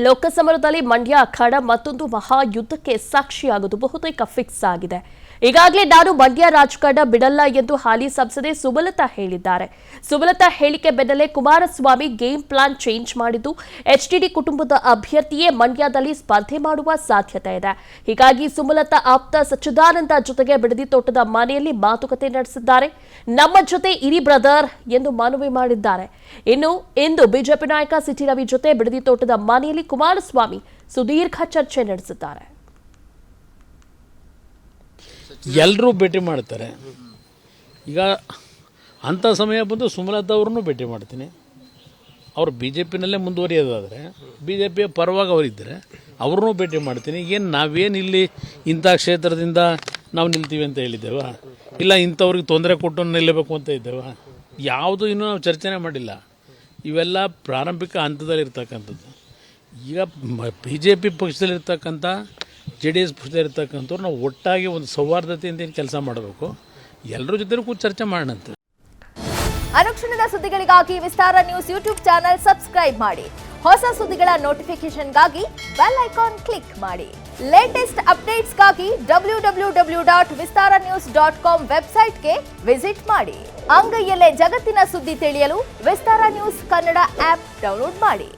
ಲೋಕಸಮರದಲ್ಲಿ ಮಂಡ್ಯ ಅಖಾಡ ಮತ್ತೊಂದು ಮಹಾಯುದ್ಧಕ್ಕೆ ಸಾಕ್ಷಿಯಾಗುವುದು ಬಹುತೇಕ ಫಿಕ್ಸ್ ಆಗಿದೆ. ಈಗಾಗಲೇ ನಾನು ಮಂಡ್ಯ ರಾಜಕಾರಣ ಬಿಡಲ್ಲ ಎಂದು ಹಾಲಿ ಸಂಸದೆ ಸುಮಲತಾ ಹೇಳಿದ್ದಾರೆ. ಸುಮಲತಾ ಹೇಳಿಕೆ ಬೆನ್ನಲ್ಲೇ ಕುಮಾರಸ್ವಾಮಿ ಗೇಮ್ ಪ್ಲಾನ್ ಚೇಂಜ್ ಮಾಡಿದ್ದು ಎಚ್ಡಿಡಿ ಕುಟುಂಬದ ಅಭ್ಯರ್ಥಿಯೇ ಮಂಡ್ಯದಲ್ಲಿ ಸ್ಪರ್ಧೆ ಮಾಡುವ ಸಾಧ್ಯತೆ ಇದೆ. ಹೀಗಾಗಿ ಸುಮಲತಾ ಆಪ್ತ ಸಚ್ಚಿದಾನಂದ ಜೊತೆಗೆ ಬಿಡದಿ ತೋಟದ ಮನೆಯಲ್ಲಿ ಮಾತುಕತೆ ನಡೆಸಿದ್ದಾರೆ. ನಮ್ಮ ಜೊತೆ ಇರಿ ಬ್ರದರ್ ಎಂದು ಮನವಿ ಮಾಡಿದ್ದಾರೆ. ಇನ್ನು ಇಂದು ಬಿಜೆಪಿ ನಾಯಕ ಸಿಟಿ ರವಿ ಜೊತೆ ಬಿಡದಿ ತೋಟದ ಮನೆಯಲ್ಲಿ ಕುಮಾರಸ್ವಾಮಿ ಸುದೀರ್ಘ ಚರ್ಚೆ ನಡೆಸಿದ್ದಾರೆ. ಎಲ್ಲರೂ ಭೇಟಿ ಮಾಡ್ತಾರೆ. ಈಗ ಅಂಥ ಸಮಯ ಬಂದು ಸುಮಲತಾ ಅವ್ರನ್ನೂ ಭೇಟಿ ಮಾಡ್ತೀನಿ. ಅವರು ಬಿ ಜೆ ಪಿನಲ್ಲೇ ಮುಂದುವರಿಯೋದಾದರೆ ಬಿ ಜೆ ಪಿಯ ಪರವಾಗಿ ಅವರಿದ್ದರೆ ಅವ್ರನ್ನೂ ಭೇಟಿ ಮಾಡ್ತೀನಿ. ಏನು ನಾವೇನು ಇಲ್ಲಿ ಇಂಥ ಕ್ಷೇತ್ರದಿಂದ ನಾವು ನಿಲ್ತೀವಿ ಅಂತ ಹೇಳಿದ್ದೇವ, ಇಲ್ಲ ಇಂಥವ್ರಿಗೆ ತೊಂದರೆ ಕೊಟ್ಟು ನಿಲ್ಲಬೇಕು ಅಂತ ಇದ್ದೇವ, ಯಾವುದು ಇನ್ನೂ ನಾವು ಚರ್ಚೆನೇ ಮಾಡಿಲ್ಲ. ಇವೆಲ್ಲ ಪ್ರಾರಂಭಿಕ ಹಂತದಲ್ಲಿರ್ತಕ್ಕಂಥದ್ದು. ಈಗ ಬಿ ಜೆ ಪಿ ಪಕ್ಷದಲ್ಲಿರ್ತಕ್ಕಂಥ JDS ಪಕ್ಷದಲ್ಲಿರ್ತಕ್ಕಂಥವ್ರು ನಾವು ಒಟ್ಟಾಗಿ ಒಂದು ಸೌಹಾರ್ದತೆಯಿಂದ ಕೆಲಸ ಮಾಡಬೇಕು. ಎಲ್ಲರ ಜೊತೆ ಕೂಡ ಚರ್ಚೆ ಮಾಡೋಣಂತೆ. ಅನುಕ್ಷಣದ ಸುದ್ದಿಗಳಿಗಾಗಿ ವಿಸ್ತಾರ ನ್ಯೂಸ್ ಯೂಟ್ಯೂಬ್ ಚಾನೆಲ್ ಸಬ್ಸ್ಕ್ರೈಬ್ ಮಾಡಿ. ಹೊಸ ಸುದ್ದಿಗಳ ನೋಟಿಫಿಕೇಶನ್ಗಾಗಿ ಬೆಲ್ ಐಕಾನ್ ಕ್ಲಿಕ್ ಮಾಡಿ. ಲೇಟೆಸ್ಟ್ ಅಪ್ಡೇಟ್ಸ್ಗಾಗಿ www.vistaranews.com ವೆಬ್ಸೈಟ್ಗೆ ವಿಸಿಟ್ ಮಾಡಿ. ಅಂಗೈಯಲ್ಲೇ ಜಗತ್ತಿನ ಸುದ್ದಿ ತಿಳಿಯಲು ವಿಸ್ತಾರ ನ್ಯೂಸ್ ಕನ್ನಡ ಆಪ್ ಡೌನ್ಲೋಡ್ ಮಾಡಿ.